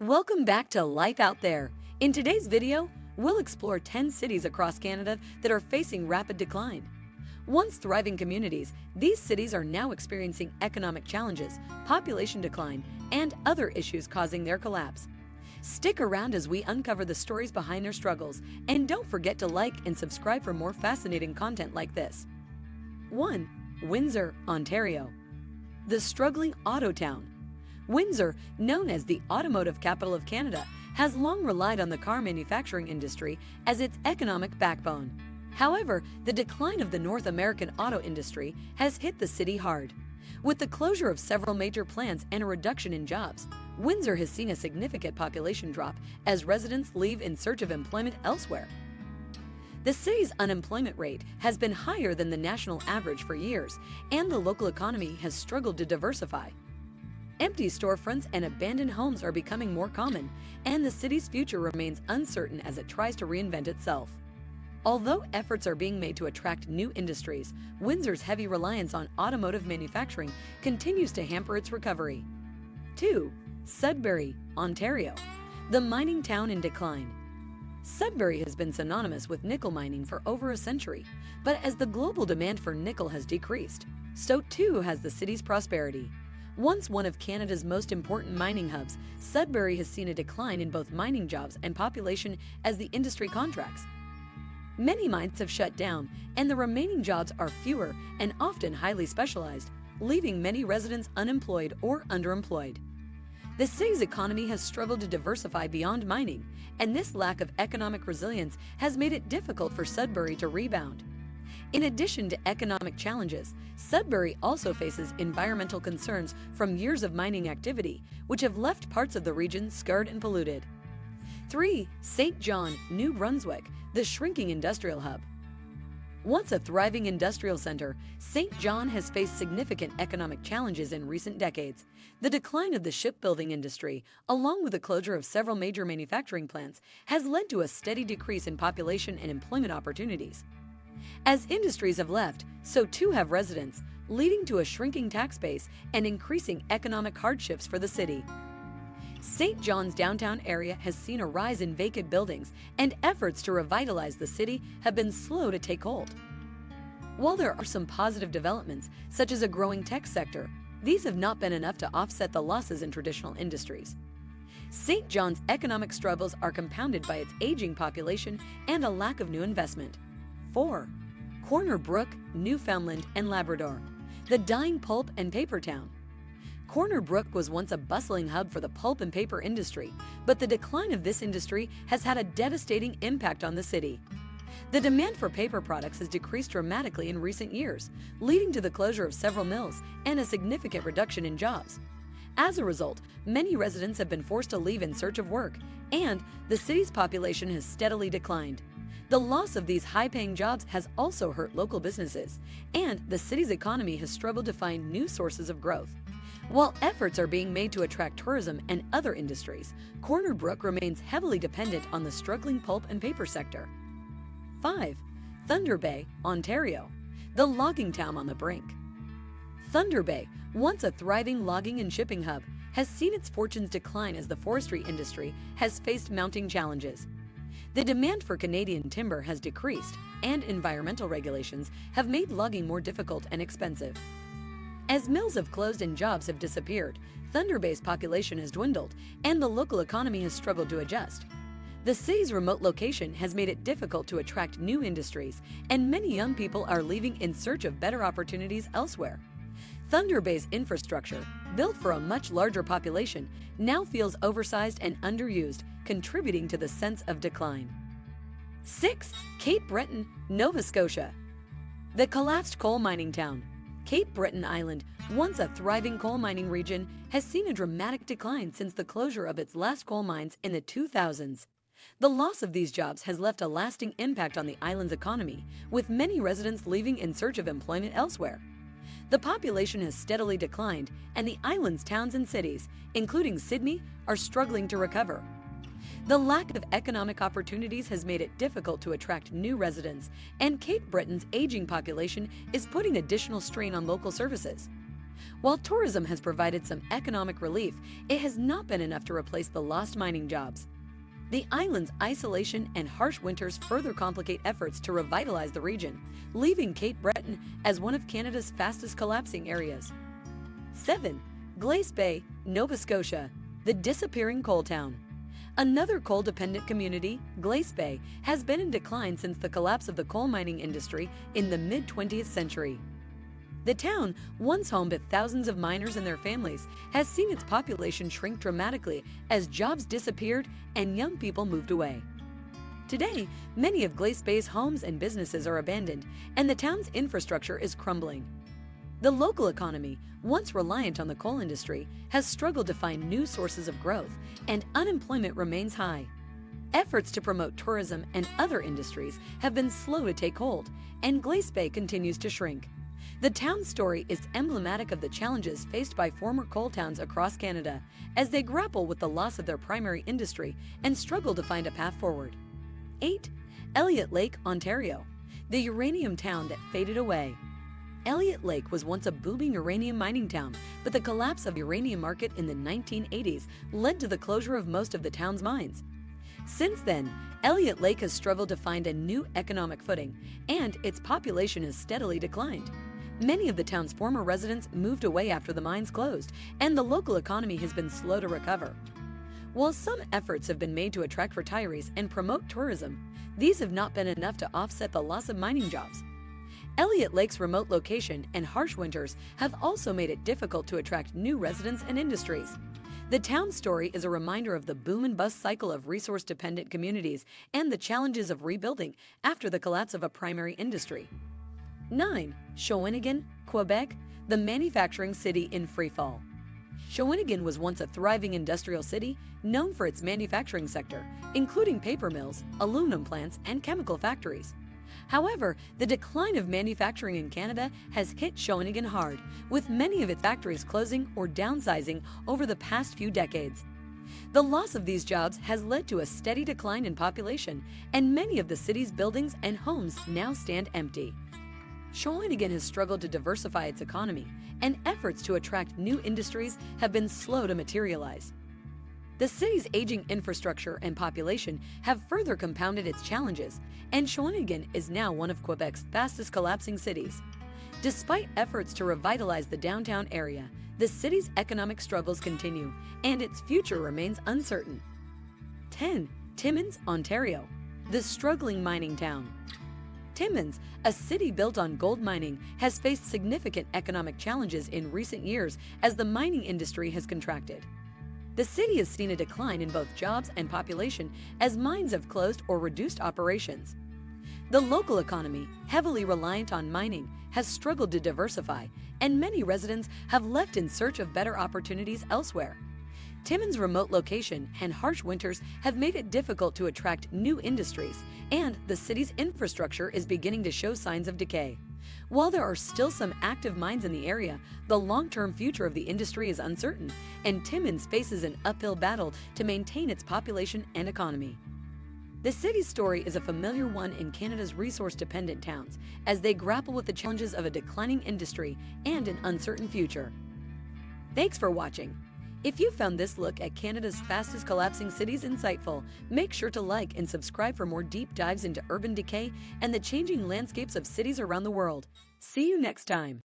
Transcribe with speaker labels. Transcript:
Speaker 1: Welcome back to Life Out There. In today's video, we'll explore 10 cities across Canada that are facing rapid decline. Once thriving communities, these cities are now experiencing economic challenges, population decline, and other issues causing their collapse. Stick around as we uncover the stories behind their struggles, and don't forget to like and subscribe for more fascinating content like this. 1. Windsor, Ontario. The struggling auto town. Windsor, known as the automotive capital of Canada, has long relied on the car manufacturing industry as its economic backbone. However, the decline of the North American auto industry has hit the city hard. With the closure of several major plants and a reduction in jobs, Windsor has seen a significant population drop as residents leave in search of employment elsewhere. The city's unemployment rate has been higher than the national average for years, and the local economy has struggled to diversify. Empty storefronts and abandoned homes are becoming more common, and the city's future remains uncertain as it tries to reinvent itself. Although efforts are being made to attract new industries, Windsor's heavy reliance on automotive manufacturing continues to hamper its recovery. 2. Sudbury, Ontario. The mining town in decline. Sudbury has been synonymous with nickel mining for over a century, but as the global demand for nickel has decreased, so too has the city's prosperity. Once one of Canada's most important mining hubs, Sudbury has seen a decline in both mining jobs and population as the industry contracts. Many mines have shut down, and the remaining jobs are fewer and often highly specialized, leaving many residents unemployed or underemployed. The city's economy has struggled to diversify beyond mining, and this lack of economic resilience has made it difficult for Sudbury to rebound. In addition to economic challenges, Sudbury also faces environmental concerns from years of mining activity, which have left parts of the region scarred and polluted. 3. St. John, New Brunswick, the shrinking industrial hub. Once a thriving industrial center, St. John has faced significant economic challenges in recent decades. The decline of the shipbuilding industry, along with the closure of several major manufacturing plants, has led to a steady decrease in population and employment opportunities. As industries have left, so too have residents, leading to a shrinking tax base and increasing economic hardships for the city. St. John's downtown area has seen a rise in vacant buildings, and efforts to revitalize the city have been slow to take hold. While there are some positive developments, such as a growing tech sector, these have not been enough to offset the losses in traditional industries. St. John's economic struggles are compounded by its aging population and a lack of new investment. 4. Bruck, Newfoundland and Labrador. The dying pulp and paper town. Bruck was once a bustling hub for the pulp and paper industry, but the decline of this industry has had a devastating impact on the city. The demand for paper products has decreased dramatically in recent years, leading to the closure of several mills and a significant reduction in jobs. As a result, many residents have been forced to leave in search of work, and the city's population has steadily declined. The loss of these high-paying jobs has also hurt local businesses, and the city's economy has struggled to find new sources of growth. While efforts are being made to attract tourism and other industries, Bruck remains heavily dependent on the struggling pulp and paper sector. 5. Thunder Bay, Ontario. The logging town on the Brink. Thunder Bay, once a thriving logging and shipping hub, has seen its fortunes decline as the forestry industry has faced mounting challenges. The demand for Canadian timber has decreased, and environmental regulations have made logging more difficult and expensive. As mills have closed and jobs have disappeared, Thunder Bay's population has dwindled, and the local economy has struggled to adjust. The city's remote location has made it difficult to attract new industries, and many young people are leaving in search of better opportunities elsewhere. Thunder Bay's infrastructure, built for a much larger population, now feels oversized and underused, contributing to the sense of decline. 6. Cape Breton, Nova Scotia. The collapsed coal mining town. Cape Breton Island, once a thriving coal mining region, has seen a dramatic decline since the closure of its last coal mines in the 2000s. The loss of these jobs has left a lasting impact on the island's economy, with many residents leaving in search of employment elsewhere. The population has steadily declined, and the island's towns and cities, including Sydney, are struggling to recover. The lack of economic opportunities has made it difficult to attract new residents, and Cape Breton's aging population is putting additional strain on local services. While tourism has provided some economic relief, it has not been enough to replace the lost mining jobs. The island's isolation and harsh winters further complicate efforts to revitalize the region, leaving Cape Breton as one of Canada's fastest collapsing areas. 7. Glace Bay, Nova Scotia, the disappearing coal town. Another coal-dependent community, Glace Bay, has been in decline since the collapse of the coal mining industry in the mid-20th century. The town, once home to thousands of miners and their families, has seen its population shrink dramatically as jobs disappeared and young people moved away. Today, many of Glace Bay's homes and businesses are abandoned, and the town's infrastructure is crumbling. The local economy, once reliant on the coal industry, has struggled to find new sources of growth, and unemployment remains high. Efforts to promote tourism and other industries have been slow to take hold, and Glace Bay continues to shrink. The town's story is emblematic of the challenges faced by former coal towns across Canada as they grapple with the loss of their primary industry and struggle to find a path forward. 8. Elliot Lake, Ontario, the uranium town that faded away. Elliot Lake was once a booming uranium mining town, but the collapse of the uranium market in the 1980s led to the closure of most of the town's mines. Since then, Elliot Lake has struggled to find a new economic footing, and its population has steadily declined. Many of the town's former residents moved away after the mines closed, and the local economy has been slow to recover. While some efforts have been made to attract retirees and promote tourism, these have not been enough to offset the loss of mining jobs. Elliot Lake's remote location and harsh winters have also made it difficult to attract new residents and industries. The town's story is a reminder of the boom and bust cycle of resource-dependent communities and the challenges of rebuilding after the collapse of a primary industry. 9. Shawinigan, Quebec, the manufacturing city in Freefall. Shawinigan was once a thriving industrial city known for its manufacturing sector, including paper mills, aluminum plants, and chemical factories. However, the decline of manufacturing in Canada has hit Shawinigan hard, with many of its factories closing or downsizing over the past few decades. The loss of these jobs has led to a steady decline in population, and many of the city's buildings and homes now stand empty. Shawinigan has struggled to diversify its economy, and efforts to attract new industries have been slow to materialize. The city's aging infrastructure and population have further compounded its challenges, and Shawinigan is now one of Quebec's fastest collapsing cities. Despite efforts to revitalize the downtown area, the city's economic struggles continue, and its future remains uncertain. 10. Timmins, Ontario, the struggling mining town. Timmins, a city built on gold mining, has faced significant economic challenges in recent years as the mining industry has contracted. The city has seen a decline in both jobs and population as mines have closed or reduced operations. The local economy, heavily reliant on mining, has struggled to diversify, and many residents have left in search of better opportunities elsewhere. Timmins' remote location and harsh winters have made it difficult to attract new industries, and the city's infrastructure is beginning to show signs of decay. While there are still some active mines in the area, the long-term future of the industry is uncertain, and Timmins faces an uphill battle to maintain its population and economy. The city's story is a familiar one in Canada's resource-dependent towns, as they grapple with the challenges of a declining industry and an uncertain future. Thanks for watching. If you found this look at Canada's fastest collapsing cities insightful, make sure to like and subscribe for more deep dives into urban decay and the changing landscapes of cities around the world. See you next time.